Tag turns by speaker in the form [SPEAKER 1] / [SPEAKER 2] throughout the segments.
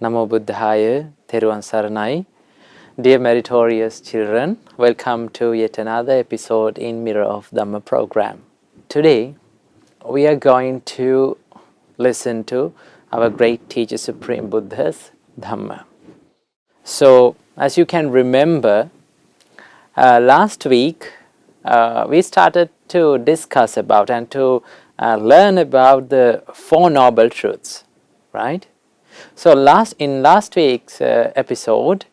[SPEAKER 1] Namo Buddhaya, Theruvan Saranai. Dear meritorious children, welcome to yet another episode in Mirror of Dhamma program. Today, we are going to listen to our great teacher Supreme Buddha's Dhamma. So, as you can remember, last week we started to discuss about and to learn about the Four Noble Truths, right? So in last week's episode,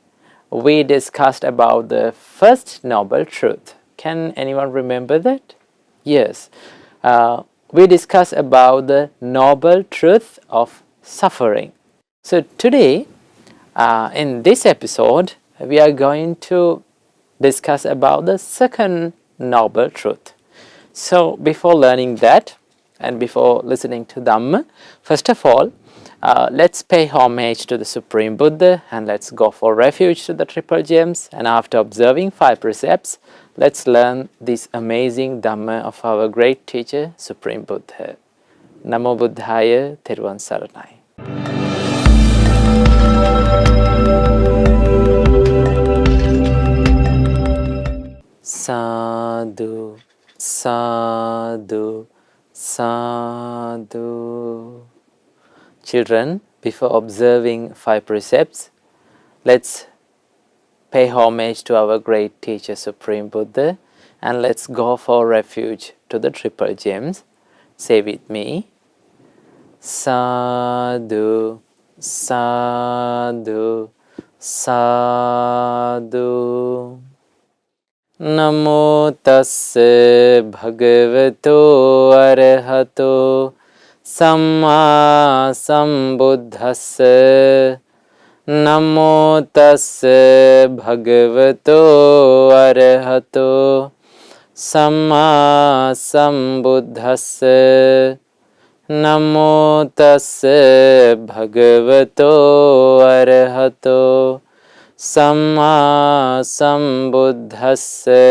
[SPEAKER 1] we discussed about the first noble truth. Can anyone remember that? Yes. We discussed about the noble truth of suffering. So today, in this episode, we are going to discuss about the second noble truth. So before learning that and before listening to Dhamma, first of all, let's pay homage to the Supreme Buddha and let's go for refuge to the Triple Gems, and after observing 5 precepts, let's learn this amazing Dhamma of our great teacher, Supreme Buddha. Namo Buddhaya, Theruvan Saranai. Sadhu, sadhu, sadhu. Children, before observing 5 precepts, let's pay homage to our great teacher Supreme Buddha and let's go for refuge to the Triple Gems. Say with me, sadhu, sadhu, sadhu. Namo tassa bhagavato arahato Samma Sambuddhassa. Namo tassa bhagavato arahato Samma Sambuddhassa. Namo tassa bhagavato arahato Samma Sambuddhassa.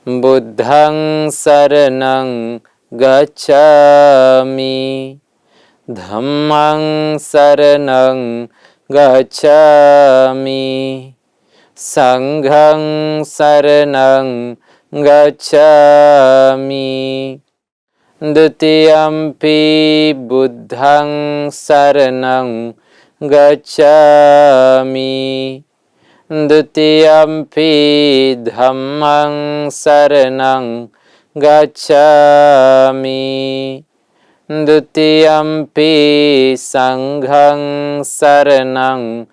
[SPEAKER 1] Buddhaṃ saranang gacchāmi, Dhammaṃ saranang gacchāmi, Saṅghaṃ saranang gacchāmi, Dutiyampi buddhaṃ saranang gacchāmi, Dutiyampi dhammaṃ saranang gacchāmi, Dutiyampi saṅghaṃ saranang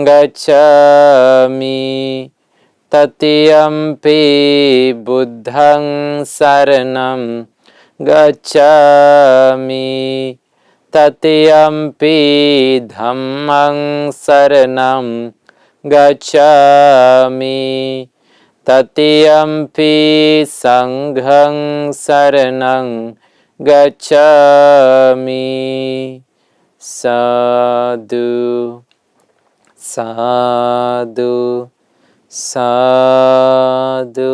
[SPEAKER 1] gacchāmi, Tatiyampi buddhaṃ saranam gacchāmi, Tatiyampi dhammaṃ saranam gacchāmi, Tatiyampi saṅghaṃ saranang gacchāmi. Sadhu, sadhu, sadhu.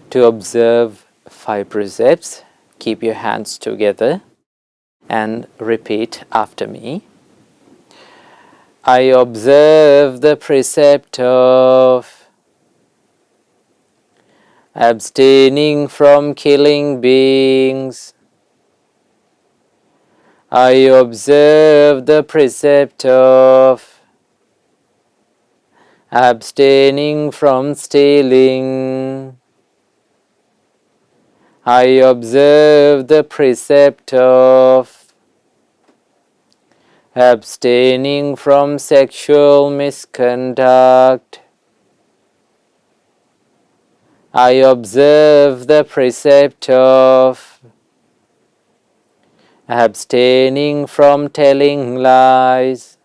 [SPEAKER 1] To observe 5 precepts, keep your hands together and repeat after me. I observe the precept of abstaining from killing beings. I observe the precept of abstaining from stealing. I observe the precept of abstaining from sexual misconduct. I observe the precept of abstaining from telling lies.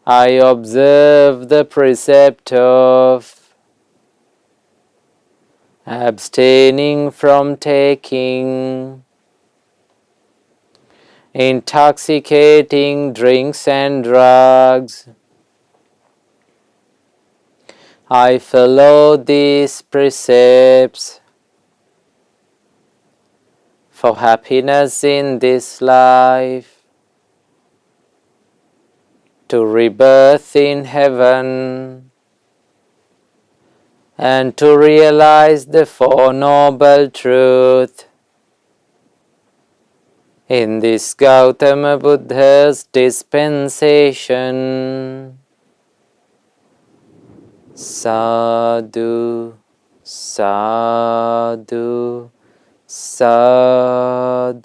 [SPEAKER 1] I observe the precept of abstaining from taking intoxicating drinks and drugs. I follow these precepts for happiness in this life, to rebirth in heaven, and to realize the Four Noble Truths in this Gautama Buddha's dispensation. Sadhu, sadhu, sadhu.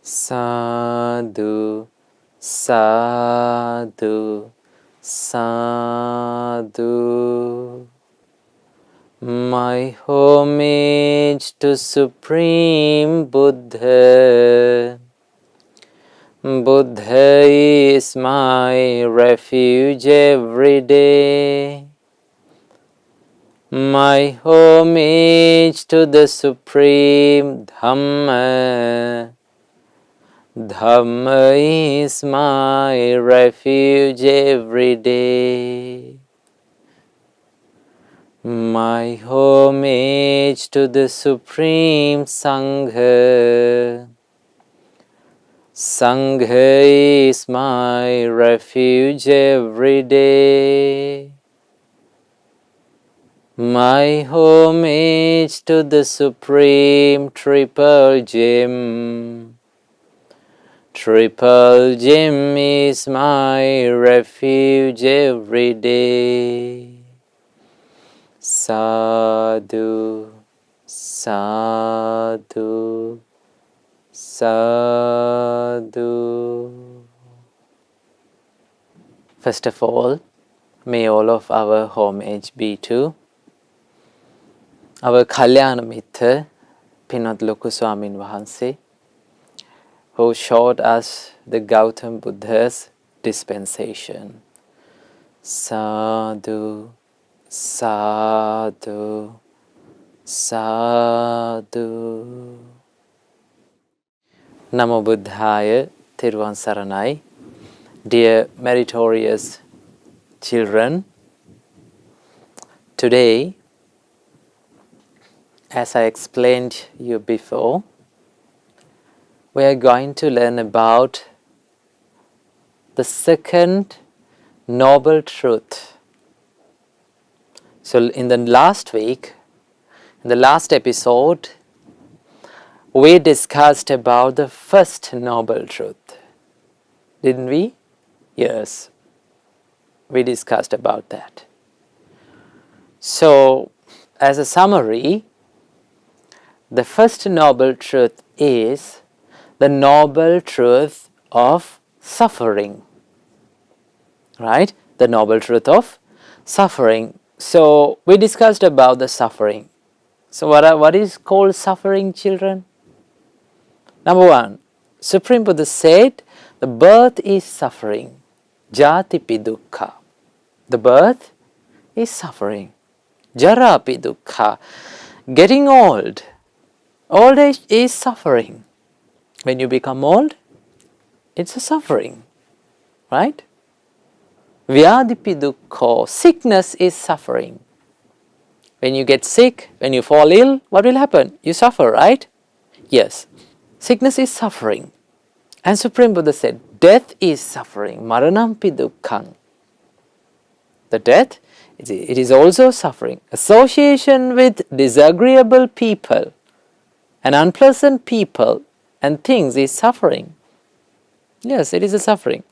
[SPEAKER 1] Sadhu, sadhu, sadhu. My homage to Supreme Buddha. Buddha is my refuge every day. My homage to the Supreme Dhamma. Dhamma is my refuge every day. My homage to the Supreme Sangha. Sangha is my refuge every day. My homage to the Supreme Triple Gem. Triple Gem is my refuge every day. Sadhu, sadhu, sadhu. First of all, may all of our homage be to our Kalyana Mitra, Pinat Loku Swamin Wahanse, who showed us the Gautam Buddha's dispensation. Sadhu, sadhu, sadhu. Namo Buddhaya, Thiruvan Saranai. Dear meritorious children, today, as I explained you before, we are going to learn about the second noble truth. So in the last week, in the last episode, we discussed about the first noble truth. Didn't we? Yes, we discussed about that. So, as a summary, the first noble truth is the noble truth of suffering. Right? The noble truth of suffering. So, we discussed about the suffering. So, what is called suffering, children? Number one, Supreme Buddha said, the birth is suffering. Jatipi dukkha. The birth is suffering. Jarapi dukkha. Getting old. Old age is suffering. When you become old, it's a suffering. Right? Vyadipi dukkha. Sickness is suffering. When you get sick, when you fall ill, what will happen? You suffer, right? Yes. Sickness is suffering. And Supreme Buddha said, death is suffering. Maranampi dukkhang. The death, it is also suffering. Association with disagreeable people and unpleasant people and things is suffering. Yes, it is a suffering.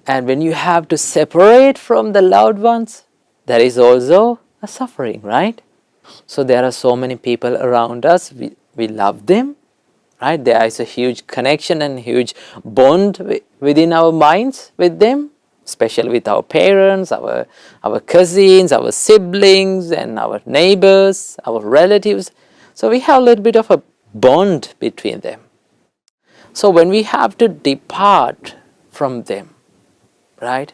[SPEAKER 1] And when you have to separate from the loved ones, there is also a suffering, right? So there are so many people around us, we love them, right? There is a huge connection and huge bond within our minds with them, especially with our parents, our cousins, our siblings, and our neighbors, our relatives. So we have a little bit of a bond between them. So when we have to depart from them, right?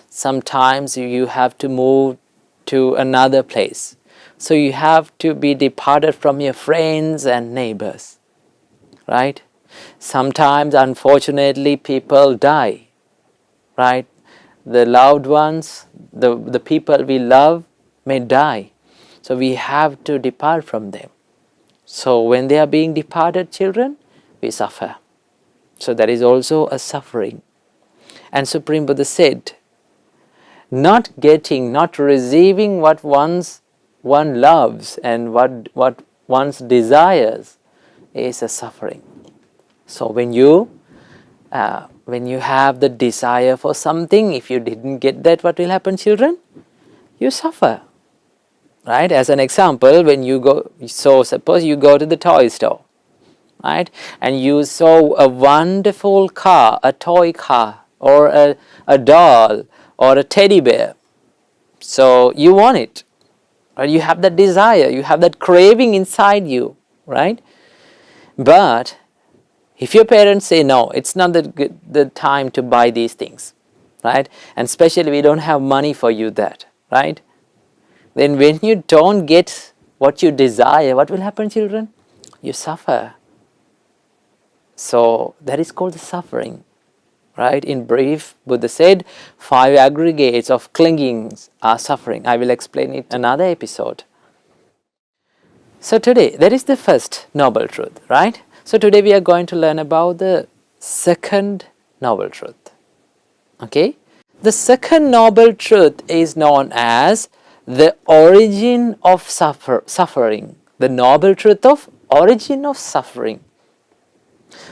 [SPEAKER 1] Sometimes you have to move to another place. So you have to be departed from your friends and neighbors, right? Sometimes, unfortunately, people die, right? the loved ones, the people we love may die. So we have to depart from them. So when they are being departed children, we suffer. So that is also a suffering. And Supreme Buddha said, not getting, not receiving what one loves and what one desires is a suffering. So when you have the desire for something, if you didn't get that, what will happen, children? You suffer. Right? As an example, when you go, so suppose you go to the toy store, right? And you saw a wonderful car, a toy car, or a doll, or a teddy bear. So you want it, or you have that desire, you have that craving inside you, right? But if your parents say, no, it's not the time to buy these things, right? And especially we don't have money for you that, right? Then when you don't get what you desire, what will happen, children? You suffer. So that is called the suffering, right? In brief, Buddha said, 5 aggregates of clingings are suffering. I will explain it in another episode. So today, that is the first noble truth, right? So today we are going to learn about the second noble truth. Okay? The second noble truth is known as the origin of suffering. The noble truth of origin of suffering.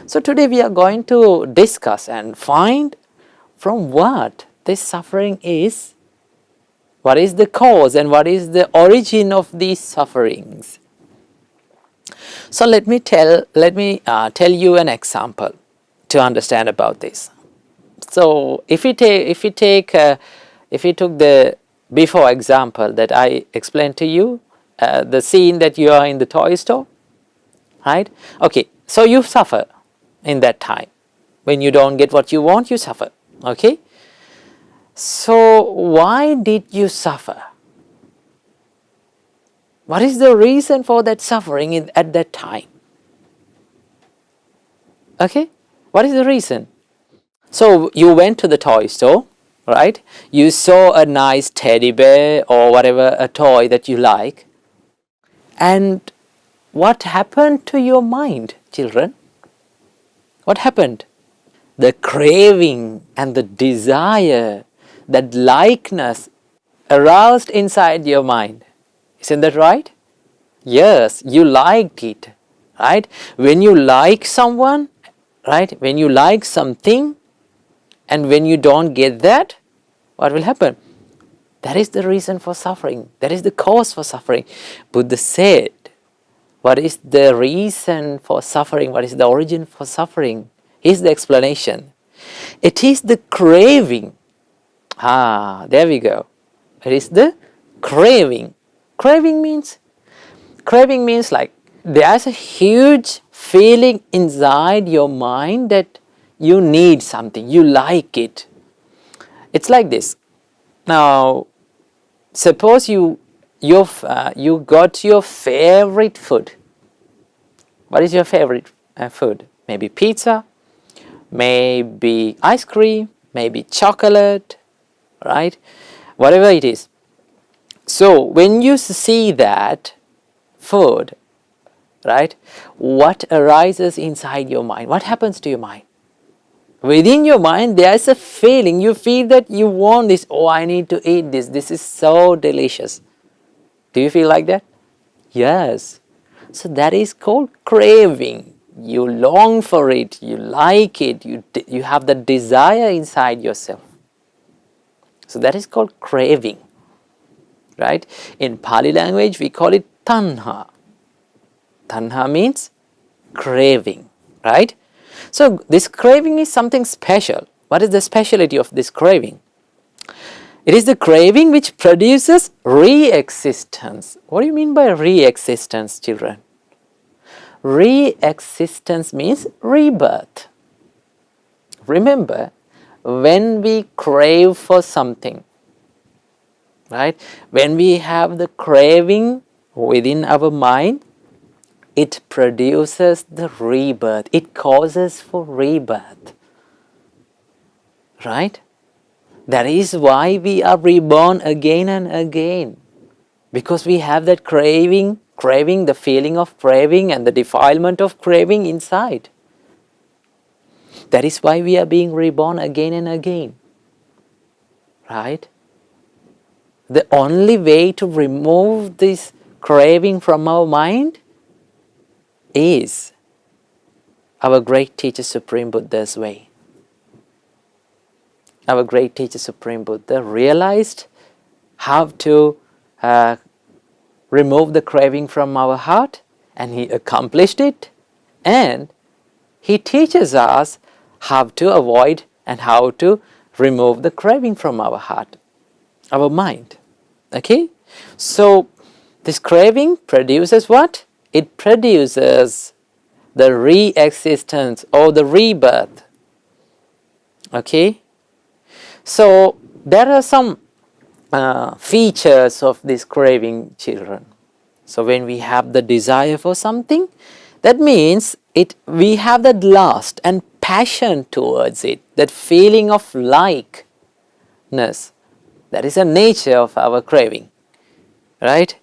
[SPEAKER 1] So today we are going to discuss and find from what this suffering is, what is the cause and what is the origin of these sufferings. So let me tell you an example to understand about this. So if we took the before example that I explained to you, the scene that you are in the toy store, right? Okay, so you suffer in that time. When you don't get what you want, you suffer. Okay? So why did you suffer? What is the reason for that suffering at that time? Okay? What is the reason? So you went to the toy store, right? You saw a nice teddy bear or whatever, a toy that you like. And what happened to your mind, children? What happened? The craving and the desire, that likeness aroused inside your mind. Isn't that right? Yes, you liked it, right? When you like someone, right? When you like something, and when you don't get that, what will happen? That is the reason for suffering. That is the cause for suffering. Buddha said, what is the reason for suffering? What is the origin for suffering? Here's the explanation. It is the craving. There we go. It is the craving. Craving means like there's a huge feeling inside your mind that you need something, you like it. It's like this. Now, suppose you got your favorite food. What is your favorite food? Maybe pizza, maybe ice cream, maybe chocolate, right? Whatever it is. So when you see that food, right, what arises inside your mind? What happens to your mind? Within your mind, there is a feeling. You feel that you want this. Oh, I need to eat this. This is so delicious. Do you feel like that? Yes. So that is called craving. You long for it. You like it. You have the desire inside yourself. So that is called craving. Right? In Pali language, we call it tanha. Tanha means craving. Right? So this craving is something special. What is the speciality of this craving? It is the craving which produces re-existence. What do you mean by re-existence, children? Re-existence means rebirth. Remember, when we crave for something, right? When we have the craving within our mind, it produces the rebirth. It causes for rebirth. Right? That is why we are reborn again and again. Because we have that craving, the feeling of craving and the defilement of craving inside. That is why we are being reborn again and again. Right? The only way to remove this craving from our mind is our great teacher Supreme Buddha's way. Our great teacher Supreme Buddha realized how to remove the craving from our heart, and he accomplished it, and he teaches us how to avoid and how to remove the craving from our heart, our mind. Okay? So this craving produces what? It produces the re-existence or the rebirth. Okay? So there are some features of this craving, children. So when we have the desire for something, that means we have that lust and passion towards it, that feeling of likeness. That is the nature of our craving, right?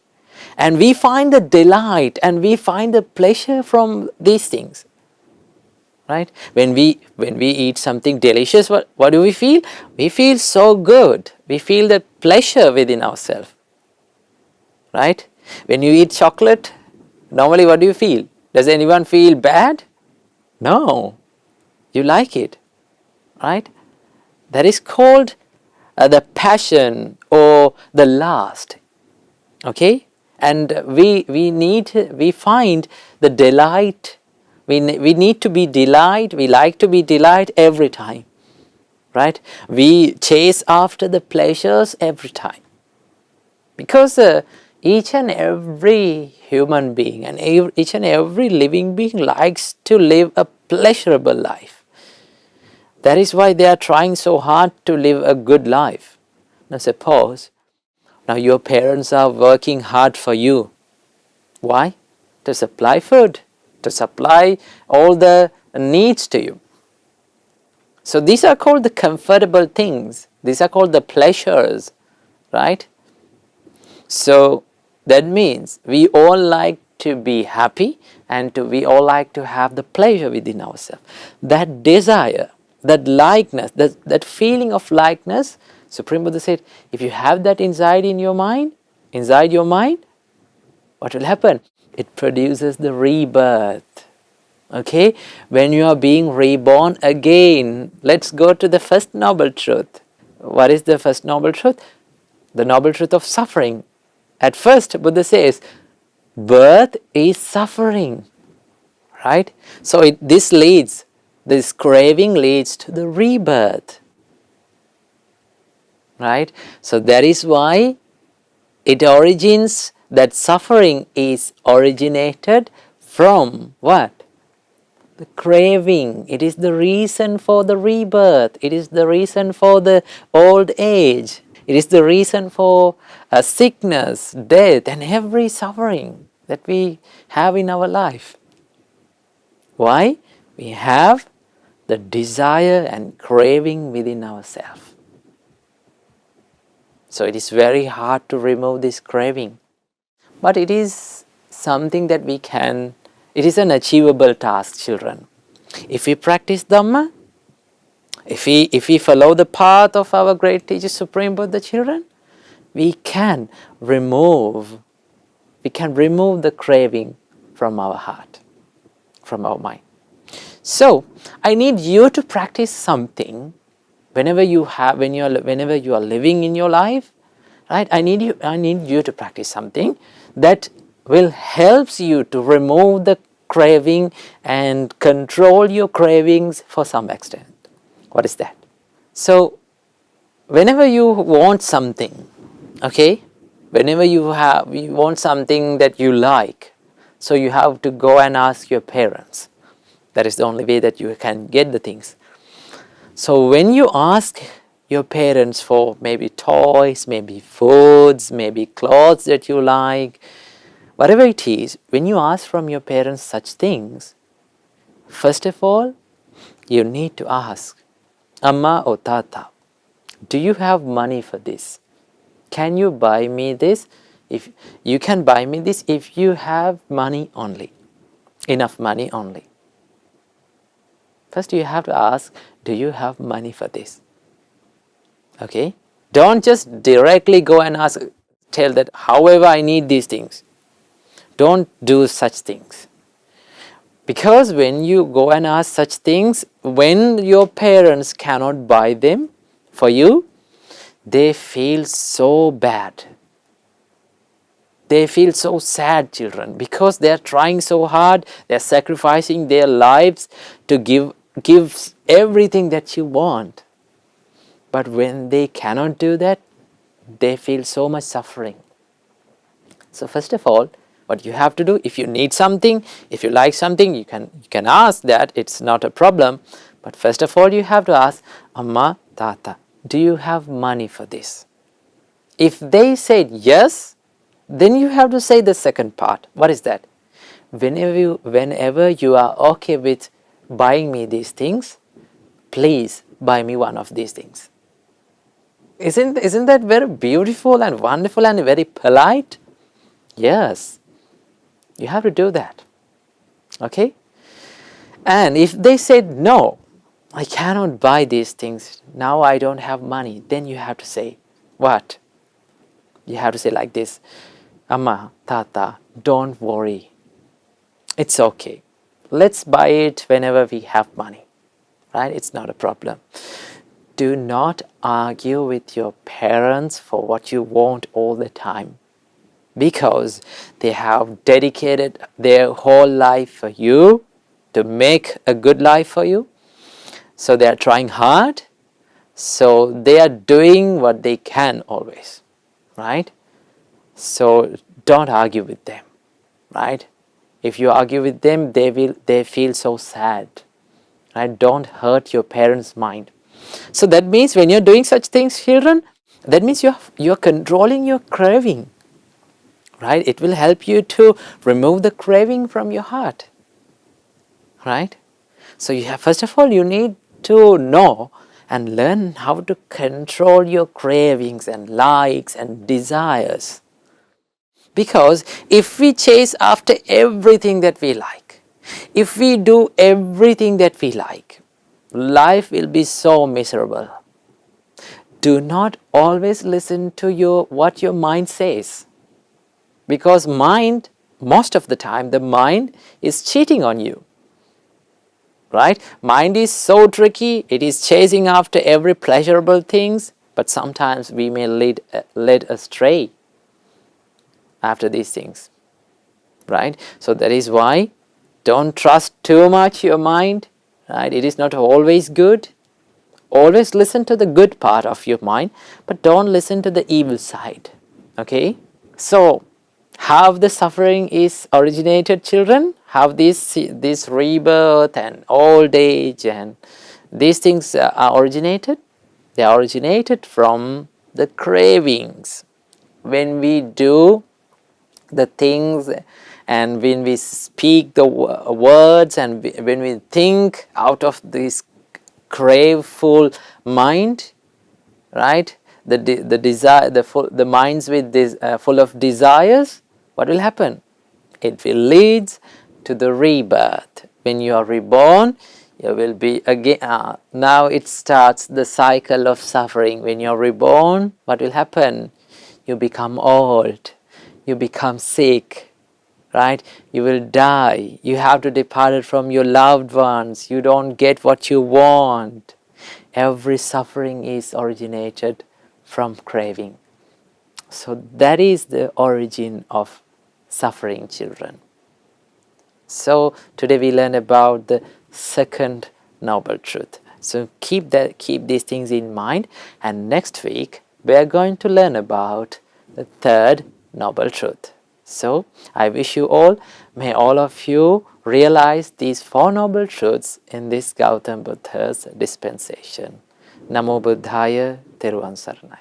[SPEAKER 1] And we find the delight and we find the pleasure from these things, right? When we eat something delicious, what do we feel? We feel so good. We feel the pleasure within ourselves, right? When you eat chocolate, normally what do you feel? Does anyone feel bad? No, you like it, right? That is called the passion or the lust. Okay, and we find the delight. We need to be delight. We like to be delight every time, right? We chase after the pleasures every time, because each and every human being and each and every living being likes to live a pleasurable life. That is why they are trying so hard to live a good life. Now suppose, now your parents are working hard for you. Why? To supply food, to supply all the needs to you. So these are called the comfortable things. These are called the pleasures, right? So that means we all like to be happy and we all like to have the pleasure within ourselves. That desire, that likeness, that feeling of likeness, Supreme Buddha said, if you have that inside your mind, what will happen? It produces the rebirth. Okay? When you are being reborn again, let's go to the first noble truth. What is the first noble truth? The noble truth of suffering. At first, Buddha says, birth is suffering. Right? So this craving leads to the rebirth. Right? So that is why it origins, that suffering is originated from what? The craving. It is the reason for the rebirth. It is the reason for the old age. It is the reason for sickness, death, and every suffering that we have in our life. Why? We have the desire and craving within ourselves. So it is very hard to remove this craving. But it is something that we can, it is an achievable task, children. If we practice Dhamma, if we follow the path of our great teacher Supreme Buddha, children, we can remove the craving from our heart, from our mind. So I need you to practice something whenever you are living in your life, right? I need you to practice something that will help you to remove the craving and control your cravings for some extent. What is that? So whenever you want something, okay, whenever you want something that you like, so you have to go and ask your parents. That is the only way that you can get the things. So when you ask your parents for maybe toys, maybe foods, maybe clothes that you like, whatever it is, when you ask from your parents such things, first of all, you need to ask, Amma or Tata, do you have money for this? Can you buy me this? If you can buy me this if you have money only, enough money only. First you have to ask, do you have money for this? Okay? Don't just directly go and ask, tell that, however, I need these things. Don't do such things. Because when you go and ask such things, when your parents cannot buy them for you, they feel so bad. They feel so sad, children, because they are trying so hard, they are sacrificing their lives to give everything that you want. But when they cannot do that, they feel so much suffering. So first of all, what you have to do, if you need something, if you like something, you can ask that, it's not a problem. But first of all, you have to ask, Amma, Tata, do you have money for this? If they said yes, then you have to say the second part. What is that? Whenever you are okay with buying me these things, please buy me one of these things. Isn't that very beautiful and wonderful and very polite? Yes, you have to do that. Okay? And if they said no, I cannot buy these things, now I don't have money, then you have to say, what? You have to say like this, Amma, Tata, don't worry. It's okay. Let's buy it whenever we have money. Right? It's not a problem. Do not argue with your parents for what you want all the time, because they have dedicated their whole life for you to make a good life for you. So they are trying hard. So they are doing what they can always. Right? So don't argue with them. Right? If you argue with them, they feel so sad. Right? Don't hurt your parents' mind. So that means when you're doing such things, children, that means you're controlling your craving. Right? It will help you to remove the craving from your heart. Right? So first of all, you need to know and learn how to control your cravings and likes and desires. Because if we chase after everything that we like, if we do everything that we like, life will be so miserable. Do not always listen to what your mind says. Because mind, most of the time, the mind is cheating on you. Right? Mind is so tricky, it is chasing after every pleasurable things, but sometimes we may led astray after these things. Right? So that is why don't trust too much your mind. Right? It is not always good. Always listen to the good part of your mind, but don't listen to the evil side. Okay? So, how the suffering is originated, children? How this rebirth and old age and these things are originated? They are originated from the cravings. When we do the things and when we speak the words and when we think out of this craveful mind, right? The minds with this full of desires, what will happen? It will lead to the rebirth. When you are reborn, you will be again. Now it starts the cycle of suffering. When you are reborn, what will happen? You become old. You become sick. Right? You will die. You have to depart from your loved ones. You don't get what you want. Every suffering is originated from craving. So that is the origin of suffering, children. So today we learn about the second noble truth. So keep these things in mind, and next week we are going to learn about the third noble truth. So I wish you all, may all of you realize these four noble truths in this Gautam Buddha's dispensation. Namo Buddhaya, Theruvan Saranai.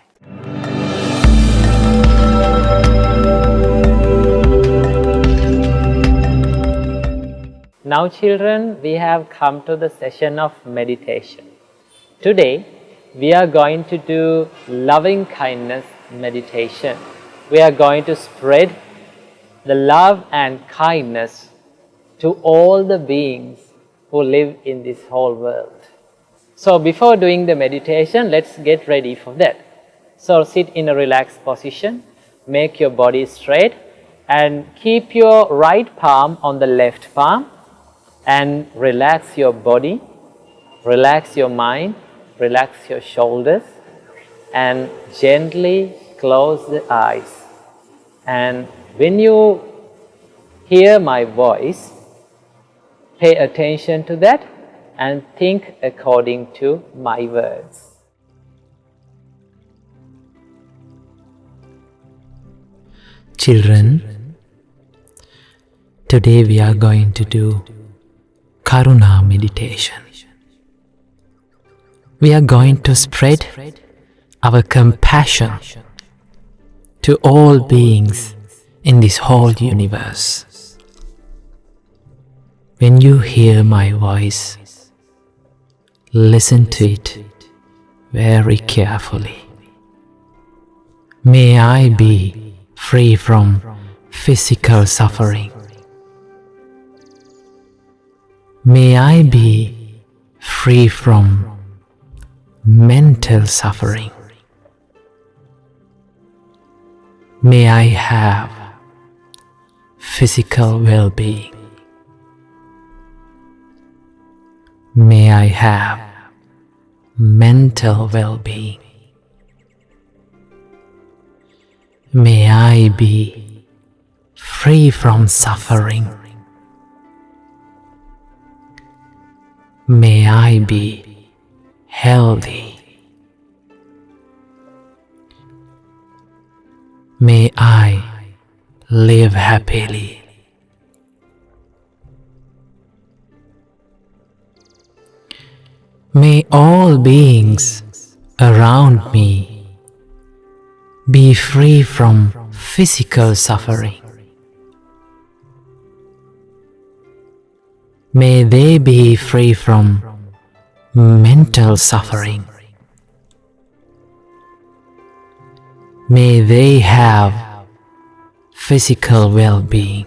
[SPEAKER 1] Now children, we have come to the session of meditation. Today we are going to do loving kindness meditation. We are going to spread the love and kindness to all the beings who live in this whole world. So before doing the meditation, let's get ready for that. So sit in a relaxed position, make your body straight, and keep your right palm on the left palm, and relax your body, relax your mind, relax your shoulders, and gently close the eyes. And when you hear my voice, pay attention to that and think according to my words.
[SPEAKER 2] Children, today we are going to do Karuna meditation. We are going to spread our compassion to all beings in this whole universe. When you hear my voice, listen to it very carefully. May I be free from physical suffering. May I be free from mental suffering. May I have physical well-being. May I have mental well-being. May I be free from suffering. May I be healthy. May I live happily. May all beings around me be free from physical suffering. May they be free from mental suffering. May they have physical well-being.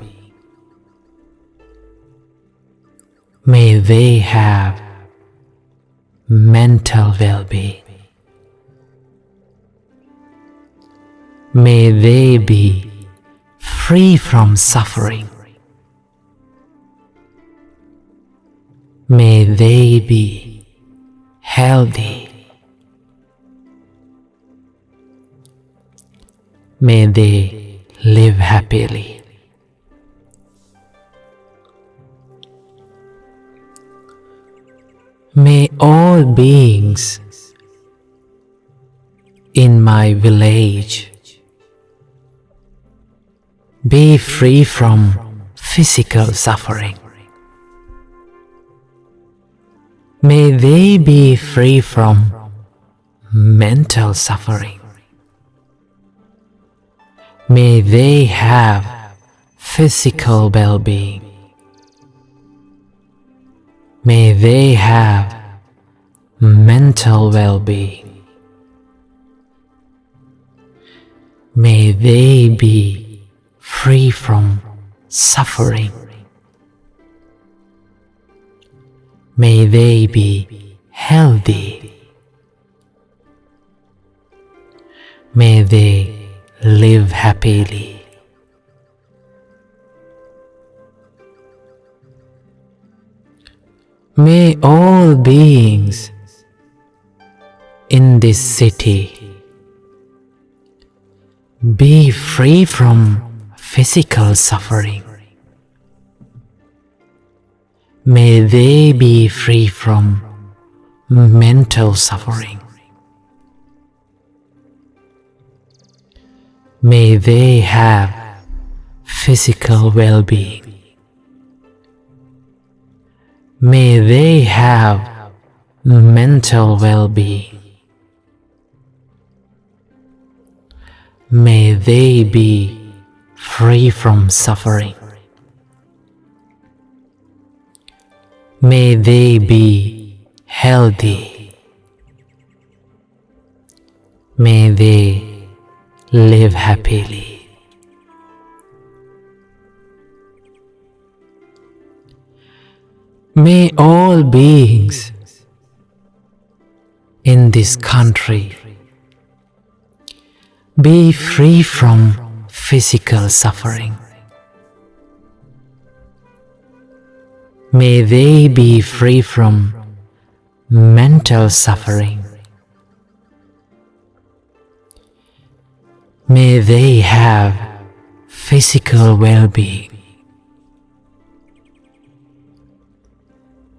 [SPEAKER 2] May they have mental well-being. May they be free from suffering. May they be healthy. May they live happily. May all beings in my village be free from physical suffering. May they be free from mental suffering. May they have physical well-being. May they have mental well-being. May they be free from suffering. May they be healthy. May they live happily. May all beings in this city be free from physical suffering. May they be free from mental suffering. May they have physical well-being. May they have mental well-being. May they be free from suffering. May they be healthy. May they live happily. May all beings in this country be free from physical suffering. May they be free from mental suffering. May they have physical well-being.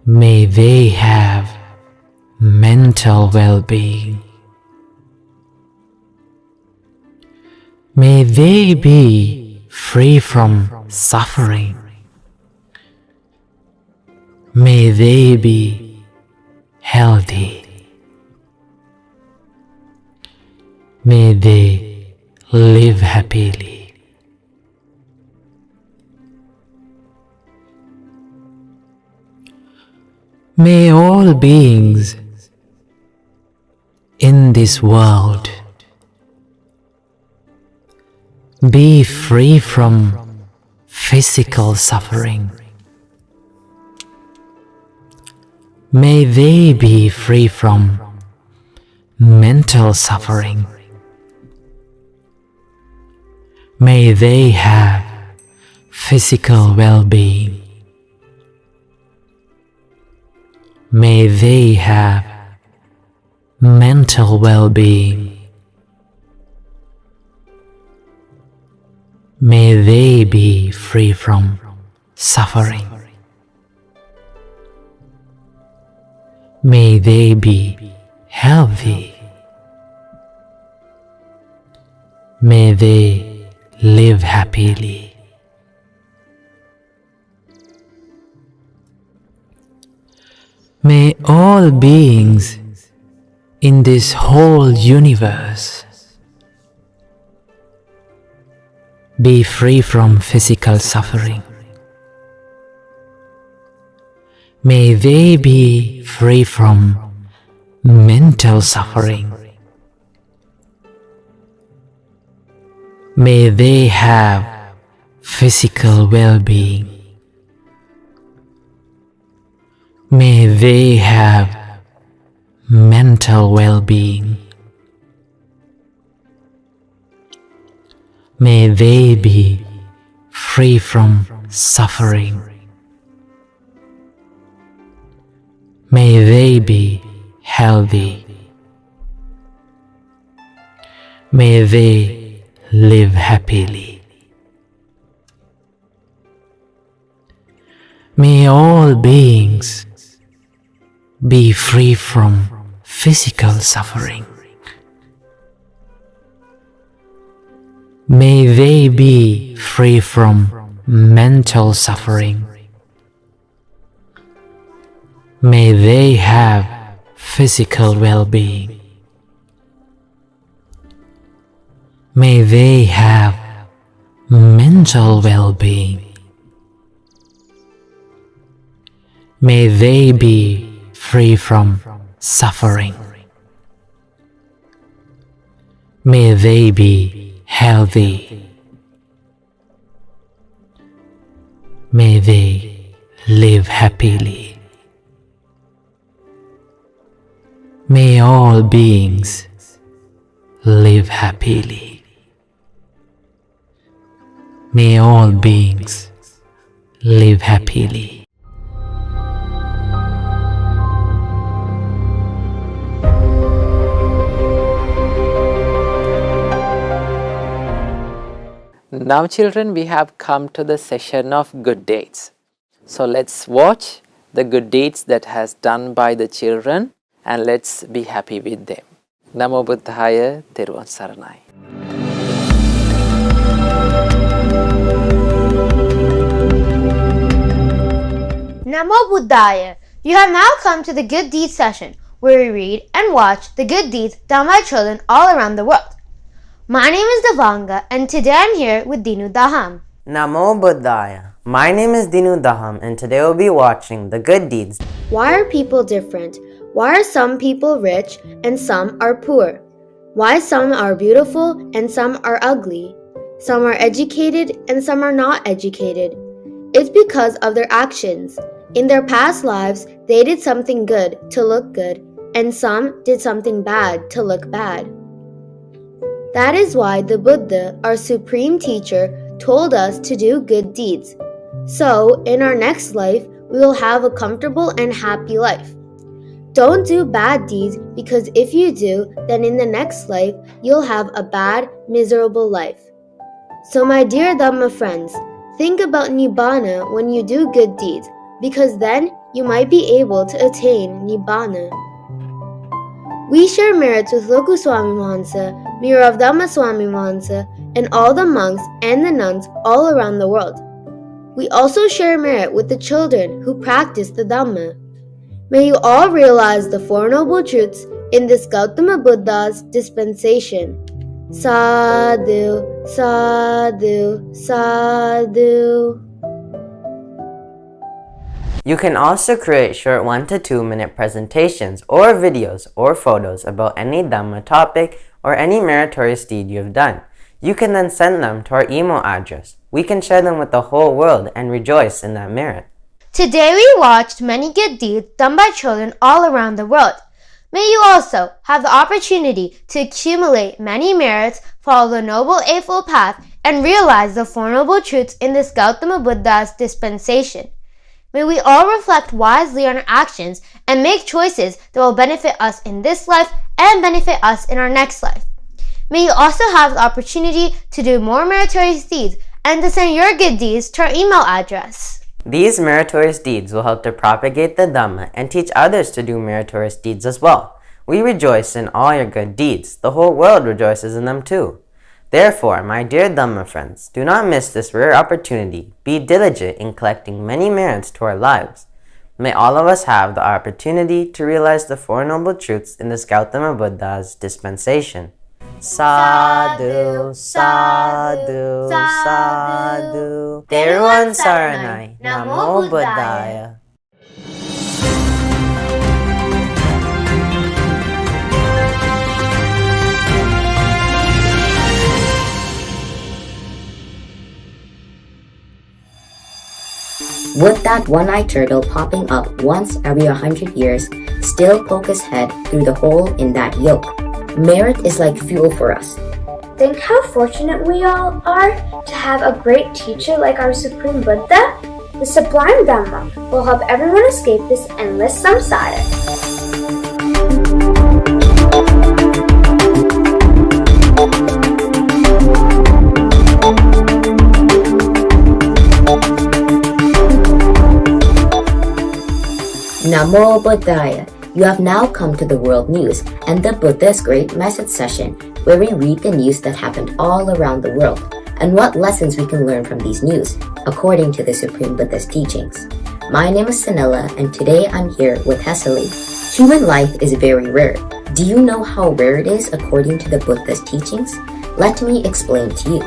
[SPEAKER 2] May they have mental well-being. May they be free from suffering. May they be healthy. May they live happily. May all beings in this world be free from physical suffering. May they be free from mental suffering. May they have physical well-being. May they have mental well-being. May they be free from suffering. May they be healthy. May they live happily. May all beings in this whole universe be free from physical suffering. May they be free from mental suffering. May they have physical well-being. May they have mental well-being. May they be free from suffering. May they be healthy. May they live happily. May all beings be free from physical suffering. May they be free from mental suffering. May they have physical well-being. May they have mental well-being. May they be free from suffering. May they be healthy. May they live happily. May all beings live happily. May all beings live happily.
[SPEAKER 1] Now children, we have come to the session of good deeds. So let's watch the good deeds that has done by the children and let's be happy with them. Namo Buddhaya, Theruvan Saranai.
[SPEAKER 3] Namo Buddhaya. You have now come to the good deeds session where we read and watch the good deeds done by children all around the world. My name is Devanga and today I'm here with Dinu Daham.
[SPEAKER 4] Namo Buddhaya. My name is Dinu Daham and today we'll be watching the good deeds.
[SPEAKER 3] Why are people different? Why are some people rich and some are poor? why some are beautiful and some are ugly, some are educated and some are not educated. It's because of their actions. In their past lives, they did something good to look good, and some did something bad to look bad. That is why the Buddha, our supreme teacher, told us to do good deeds. So, in our next life, we will have a comfortable and happy life. Don't do bad deeds, because if you do, then in the next life, you'll have a bad, miserable life. So my dear Dhamma friends, think about Nibbana when you do good deeds, because then you might be able to attain Nibbana. We share merits with Loku Swami Mahansa, Mirror of Dhamma Swami Mahansa, and all the monks and the nuns all around the world. We also share merit with the children who practice the Dhamma. May you all realize the Four Noble Truths in this Gautama Buddha's dispensation. Sadhu, sadhu, sadhu.
[SPEAKER 4] You can also create short 1 to 2 minute presentations or videos or photos about any Dhamma topic or any meritorious deed you have done. You can then send them to our email address. We can share them with the whole world and rejoice in that merit.
[SPEAKER 3] Today we watched many good deeds done by children all around the world. May you also have the opportunity to accumulate many merits, follow the Noble Eightfold Path, and realize the Four Noble Truths in this Gautama Buddha's dispensation. May we all reflect wisely on our actions and make choices that will benefit us in this life and benefit us in our next life. May you also have the opportunity to do more meritorious deeds and to send your good deeds to our email address.
[SPEAKER 4] These meritorious deeds will help to propagate the Dhamma and teach others to do meritorious deeds as well. We rejoice in all your good deeds. The whole world rejoices in them too. Therefore, my dear Dhamma friends, do not miss this rare opportunity. Be diligent in collecting many merits to our lives. May all of us have the opportunity to realize the Four Noble Truths in this Gautama Buddha's dispensation. Sadhu, sadhu, sadhu. Theravada Saranai, Namo Buddhaya.
[SPEAKER 5] Would that one-eyed turtle popping up once every 100 years still poke his head through the hole in that yolk? Merit is like fuel for us.
[SPEAKER 6] Think how fortunate we all are to have a great teacher like our Supreme Buddha. The sublime Dhamma will help everyone escape this endless samsara.
[SPEAKER 5] Namo Buddhaya. You have now come to the World News and the Buddha's Great Message Session, where we read the news that happened all around the world and what lessons we can learn from these news, according to the Supreme Buddha's teachings. My name is Sanilla, and today I'm here with Hesali. Human life is very rare. Do you know how rare it is according to the Buddha's teachings? Let me explain to you.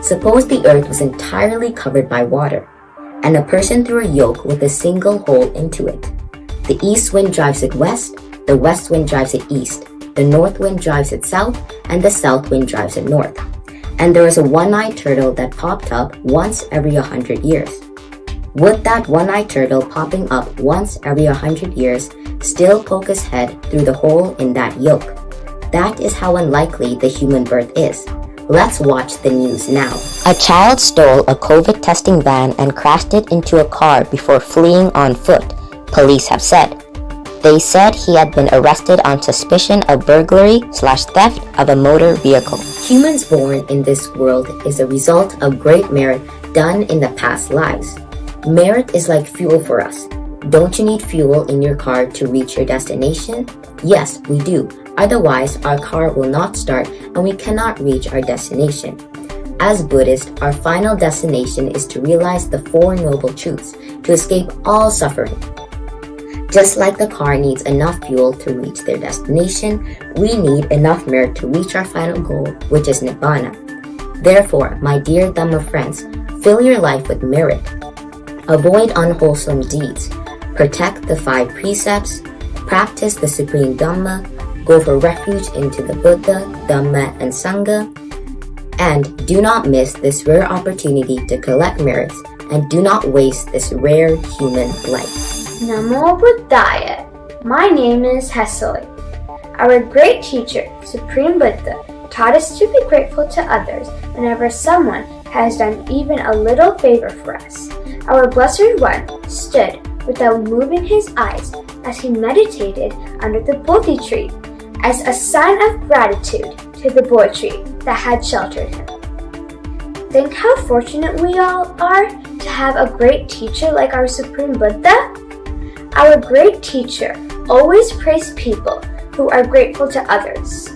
[SPEAKER 5] Suppose the earth was entirely covered by water, and a person threw a yoke with a single hole into it. The east wind drives it west, the west wind drives it east, the north wind drives it south, and the south wind drives it north. And there is a one-eyed turtle that popped up once every 100 years. Would that one-eyed turtle popping up once every 100 years still poke his head through the hole in that yolk? That is how unlikely the human birth is. Let's watch the news now. A child stole a COVID testing van and crashed it into a car before fleeing on foot, police have said. They said he had been arrested on suspicion of burglary/theft of a motor vehicle. Humans born in this world is a result of great merit done in the past lives. Merit is like fuel for us. Don't you need fuel in your car to reach your destination? Yes, we do. Otherwise, our car will not start and we cannot reach our destination. As Buddhists, our final destination is to realize the Four Noble Truths, to escape all suffering. Just like the car needs enough fuel to reach their destination, we need enough merit to reach our final goal, which is Nibbana. Therefore, my dear Dhamma friends, fill your life with merit. Avoid unwholesome deeds. Protect the 5 precepts. Practice the Supreme Dhamma. go for refuge into the Buddha, Dhamma, and Sangha, and do not miss this rare opportunity to collect merits, and do not waste this rare human life.
[SPEAKER 6] Namo Buddhaya. My name is Hesali. Our great teacher, Supreme Buddha, taught us to be grateful to others whenever someone has done even a little favor for us. Our Blessed One stood without moving his eyes as he meditated under the Bodhi tree as a sign of gratitude to the Bodhi tree that had sheltered him. Think how fortunate we all are to have a great teacher like our Supreme Buddha. Our great teacher always praised people who are grateful to others.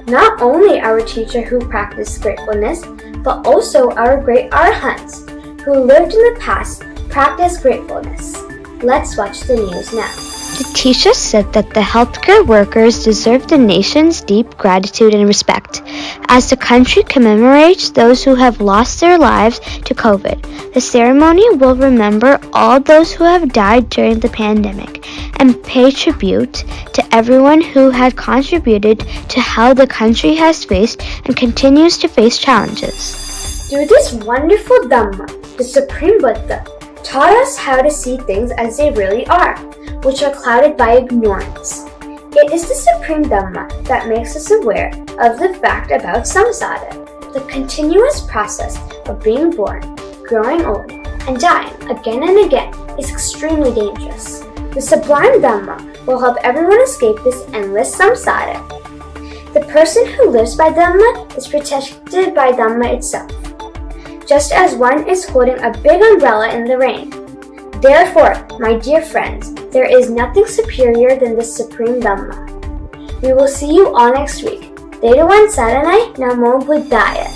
[SPEAKER 6] Not only our teacher who practiced gratefulness, but also our great arhats who lived in the past practiced gratefulness. Let's watch the news now.
[SPEAKER 3] The teacher said that the healthcare workers deserve the nation's deep gratitude and respect. As the country commemorates those who have lost their lives to COVID, the ceremony will remember all those who have died during the pandemic and pay tribute to everyone who had contributed to how the country has faced and continues to face challenges.
[SPEAKER 6] Through this wonderful Dhamma, the Supreme Buddha taught us how to see things as they really are, which are clouded by ignorance. It is the Supreme Dhamma that makes us aware of the fact about samsara, the continuous process of being born, growing old, and dying again and again is extremely dangerous. The sublime Dhamma will help everyone escape this endless samsara. The person who lives by Dhamma is protected by Dhamma itself, just as one is holding a big umbrella in the rain. Therefore, my dear friends, there is nothing superior than the Supreme Dhamma. We will see you all next week. Dedawan Saranai Namo Buddhaya.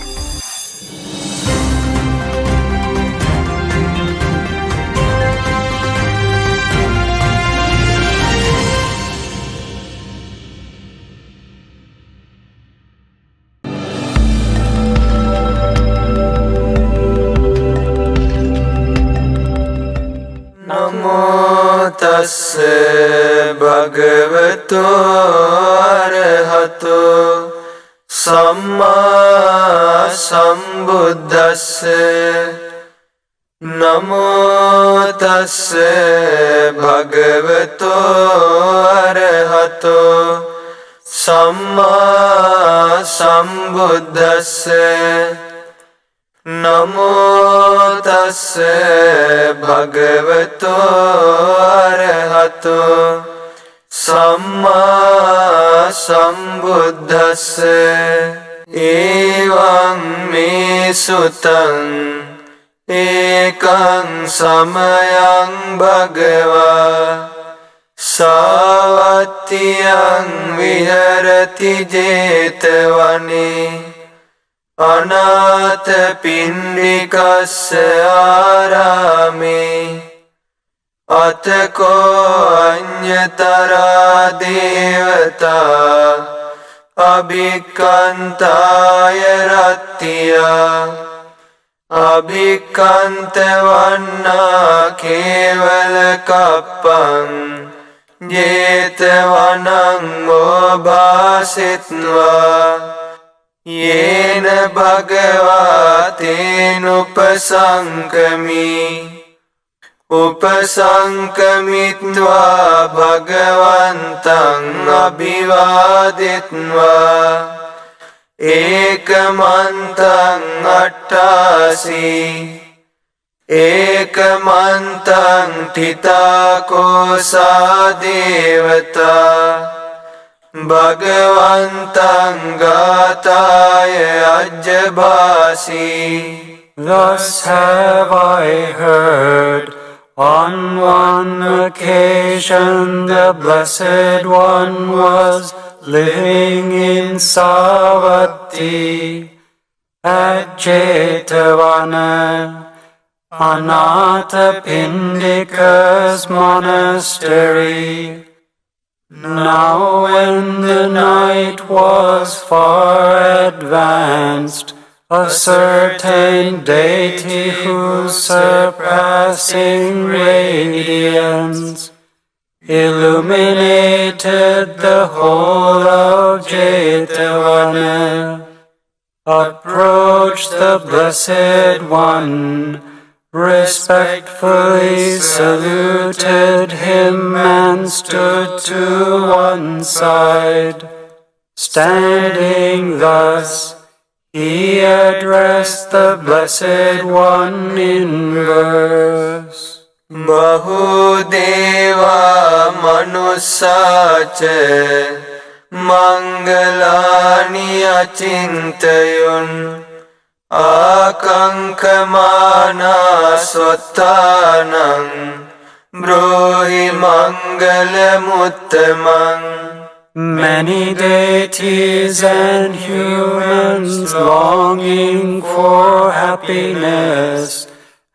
[SPEAKER 7] Namo tassa bhagavato arahato samma sambuddhassa. Namo tassa bhagavato arahato samma sambuddhassa. Namo tassa bhagavato arahato samma sambuddhassa. Evaṁ me sutaṁ ekam samayaṁ bhagava savattiyaṁ viharati jetavane Anātha pindikassa ārāme Atako aññatara devata Abhikantaya rattiya Abhikanta vanna kevala kappam Jetavanam obhasitva Yena bhagavaten upasankami Upasankamitva bhagavantam abhivaditva Ekamantam attasi Ekamantam titakosa devata Bhagavantam gataya ajjabhasi. Thus have I heard. On one occasion the Blessed One was living in Savatthi at Jetavana, Anathapindika's monastery. Now when the night was far advanced, a certain deity whose surpassing radiance illuminated the whole of Jetavana, approached the Blessed One, respectfully saluted him and stood to one side. Standing thus, he addressed the Blessed One in verse. Bahudeva manussaca mangalani achintayun akankamana svattanam brohi mangalamuttamam. Many deities and humans longing for happiness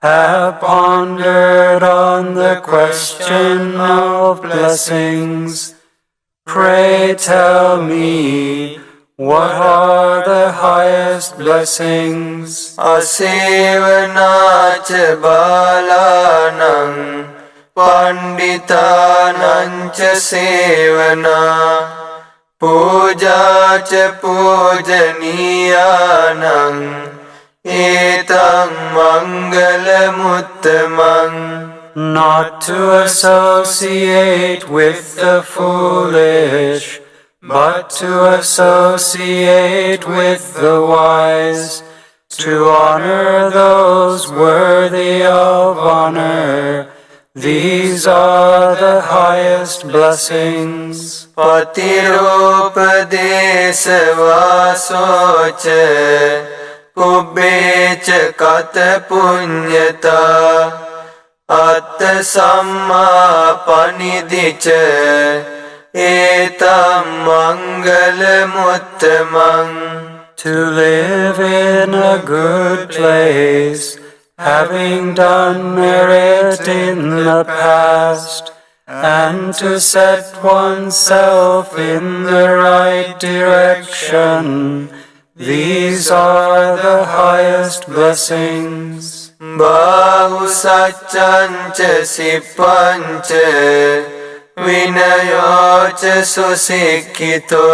[SPEAKER 7] have pondered on the question of blessings. Pray tell me, what are the highest blessings? Asevanacha balanam Panditanancha sevana Pujacha pujaniyanam Etang mangalamuttamam. Not to associate with the foolish, but to associate with the wise, to honor those worthy of honor. These are the highest blessings. Patirupadesa vasocha Kubbecha kata punyata Atta samma panidhicha Etam mangalamuttamam. To live in a good place, having done merit in the past, and to set oneself in the right direction, these are the highest blessings. Bahu saccancha sippancha vinayocha susikkito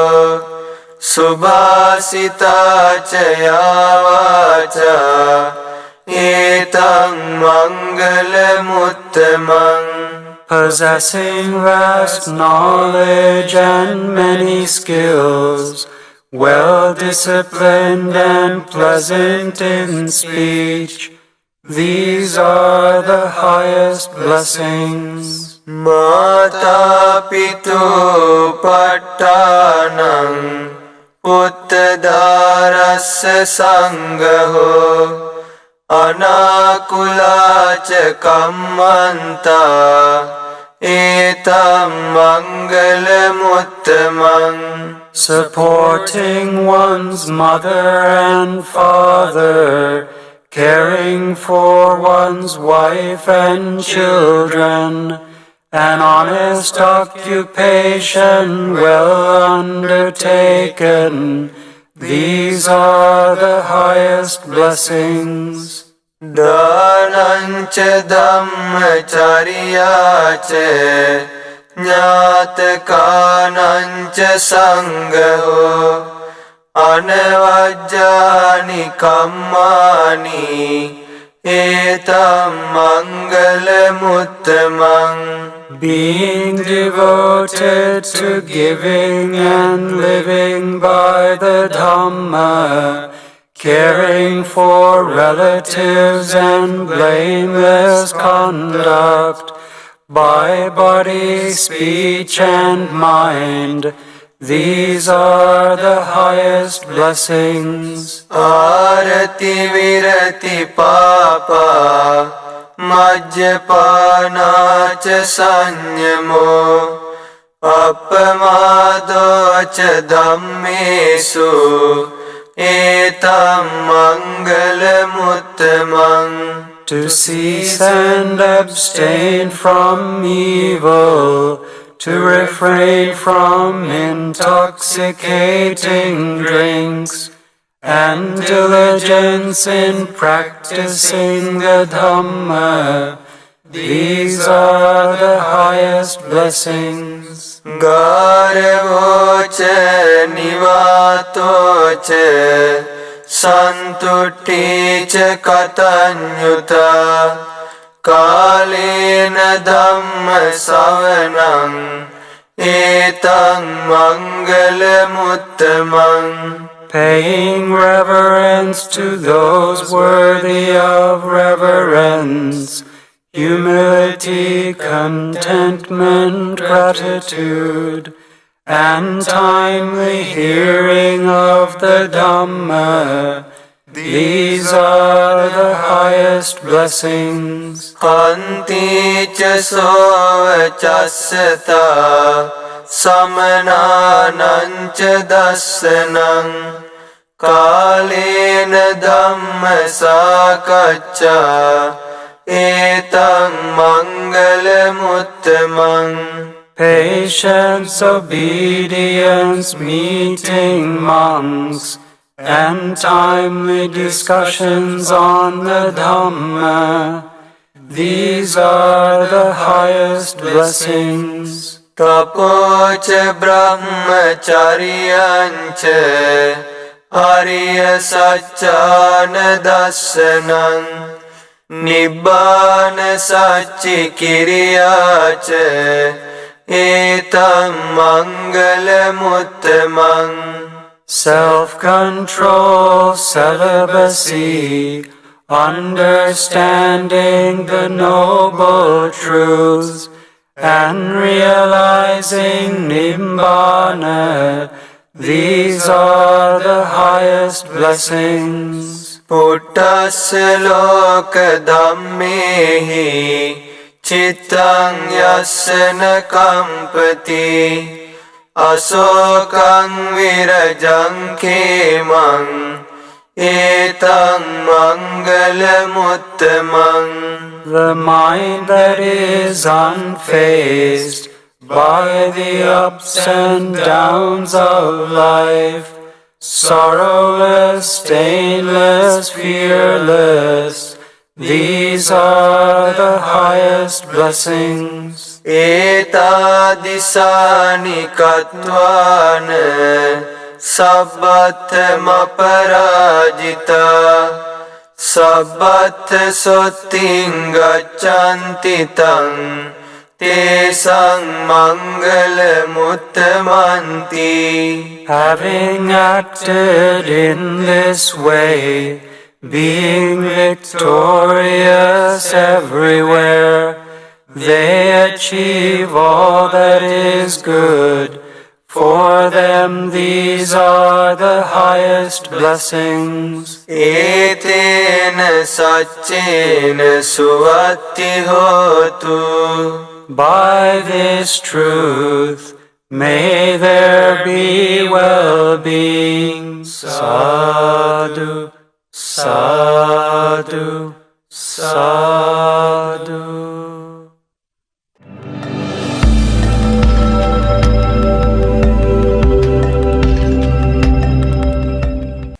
[SPEAKER 7] subhasitacha yavacha etang mangalamuttamam. Possessing vast knowledge and many skills, well disciplined and pleasant in speech, these are the highest blessings. Mata pitu pattanam uttadarasya sangaho anakulacha kammanta etam mangalamuttamam. Supporting one's mother and father, caring for one's wife and children, an honest occupation well undertaken, these are the highest blessings. Dhanancha dhammacharyacha Jnatakanancha sangaho Anavajjani kammani Etam mangalamuttamam. Being devoted to giving and living by the Dhamma, caring for relatives and blameless conduct, by body, speech and mind, these are the highest blessings. Arati virati papa Majjapanacha sanyamo Appamadocha dhammesu Etam mangalamuttamam. To cease and abstain from evil, to refrain from intoxicating drinks, and diligence in practicing the Dhamma, These are the highest blessings.
[SPEAKER 8] Garavocha nivatocha santutticha katanyuta kalena dhamma savanam etang mangalamuttamam.
[SPEAKER 7] Paying reverence to those worthy of reverence, humility, contentment, gratitude, and timely hearing of the Dhamma. These are the highest blessings.
[SPEAKER 8] Kanti cha sovachasata samananam cha dasanam kalena dhamma sakacca etang mangalamuttamam.
[SPEAKER 7] Patience, obedience, meeting monks, and timely discussions on the Dhamma. These are the highest blessings.
[SPEAKER 8] Tapocha brahmacharyancha Ariya Sacca dasanam Nibbana Sacci Kiriyacha Etam Mangalamuttamam.
[SPEAKER 7] Self-control, celibacy, understanding the noble truths, and realizing Nibbana. These are the highest blessings.
[SPEAKER 8] Puttasya loka dhammehi Chittang yasana kampati Asokang virajang khemang Etang mangalamuttamam.
[SPEAKER 7] The mind that is unfazed by the ups and downs of life, sorrowless, stainless, fearless, these are the highest blessings.
[SPEAKER 8] Etadisani katvana sabbatma parajita sabbat sotting gaccanti tang tesang mangalamuttammanti.
[SPEAKER 7] Having acted in this way, being victorious everywhere, they achieve all that is good. For them these are the highest blessings.
[SPEAKER 8] Etena saccena suvatti hotu.
[SPEAKER 7] By this truth, may there be well-being. Sadhu, sadhu, sadhu.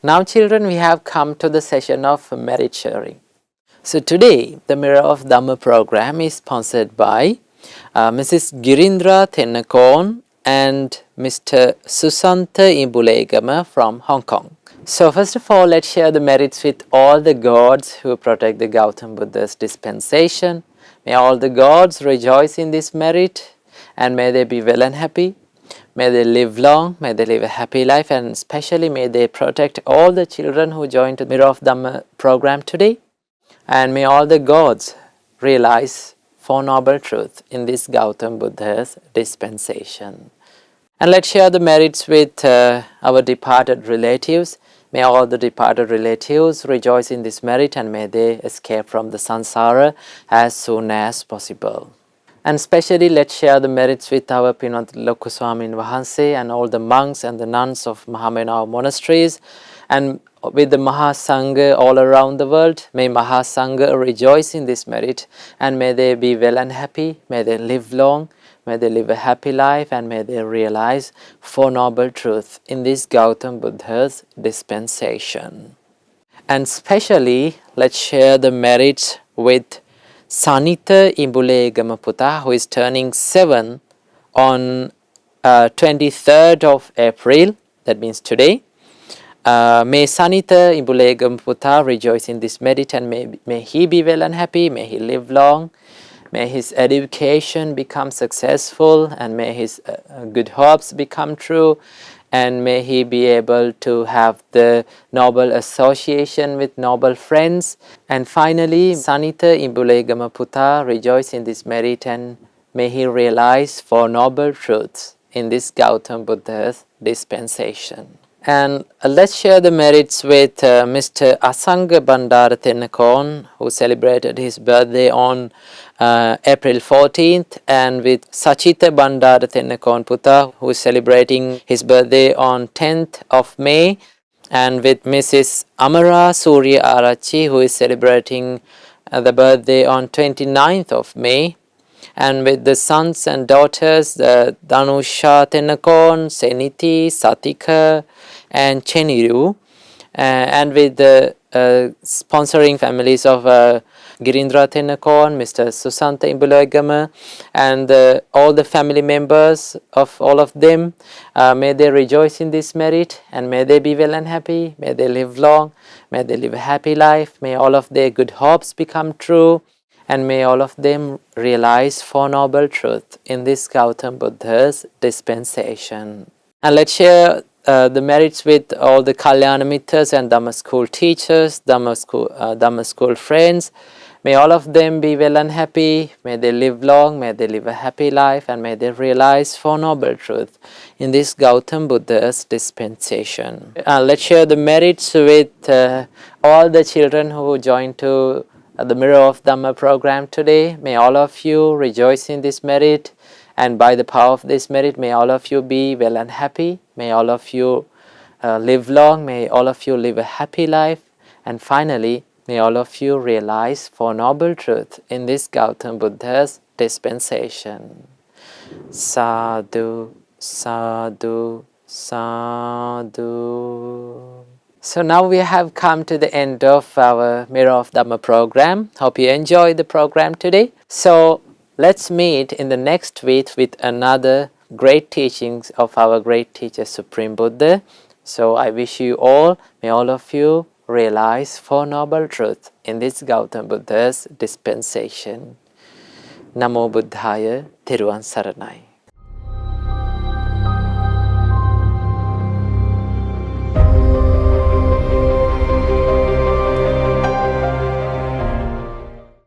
[SPEAKER 1] Now children, we have come to the session of merit sharing. So today, the Mirror of Dhamma program is sponsored by Mrs. Girindra Tennakon and Mr. Susantha Ibulegama from Hong Kong. So first of all, let's share the merits with all the gods who protect the Gautam Buddha's dispensation. May all the gods rejoice in this merit and may they be well and happy. May they live long, may they live a happy life, and especially may they protect all the children who joined the Mirror of Dhamma program today. And may all the gods realize Four Noble Truths in this Gautam Buddha's dispensation. And let's share the merits with our departed relatives. May all the departed relatives rejoice in this merit and may they escape from the samsara as soon as possible. And especially let's share the merits with our Pinot Lokuswamin Vahanse and all the monks and the nuns of Mahamevnawa monasteries and with the Mahasangha all around the world. May Mahasangha rejoice in this merit and may they be well and happy, may they live long, may they live a happy life and may they realize Four Noble Truths in this Gautam Buddha's dispensation. And especially let's share the merits with Sanitha Imbulegama Putta, who is turning 7 on 23rd of April, that means today. May Sanitha Imbulegama Putta rejoice in this merit, and may he be well and happy, may he live long, may his education become successful, and may his good hopes become true, and may he be able to have the noble association with noble friends. And finally, Sanitha Imbulegama Putta rejoice in this merit, and may he realize four noble truths in this Gautam Buddha's dispensation. And let's share the merits with Mr. Asanga Bandara Tennakon, who celebrated his birthday on April 14th, and with Sachita Bandara Tennakon Putta, who is celebrating his birthday on 10th of May, and with Mrs. Amara Surya Arachi, who is celebrating the birthday on 29th of May, and with the sons and daughters, Danusha Tennakon, Seniti, Satika, and Cheniru, and with the sponsoring families of Girindra Tennakon, Mr. Susanta Imbulegama, and all the family members of all of them. May they rejoice in this merit, and may they be well and happy, may they live long, may they live a happy life, may all of their good hopes become true, and may all of them realize Four Noble Truths in this Gautam Buddha's dispensation. And let's share the merits with all the Kalyana Mitras and Dhamma school teachers, Dhamma school friends. May all of them be well and happy, may they live long, may they live a happy life, and may they realize Four Noble Truths in this Gautam Buddha's dispensation. Let's share the merits with all the children who joined to the Mirror of Dhamma program today. May all of you rejoice in this merit, and by the power of this merit, may all of you be well and happy. May all of you live long. May all of you live a happy life. And finally, may all of you realize Four Noble Truths in this Gautam Buddha's dispensation. Sadhu, sadhu, sadhu. So now we have come to the end of our Mirror of Dhamma program. Hope you enjoyed the program today. So let's meet in the next week with another great teachings of our great teacher Supreme Buddha. So I wish you all, may all of you realize Four Noble Truths in this Gautam Buddha's dispensation. Namo Buddhaya, Theruvan Saranai.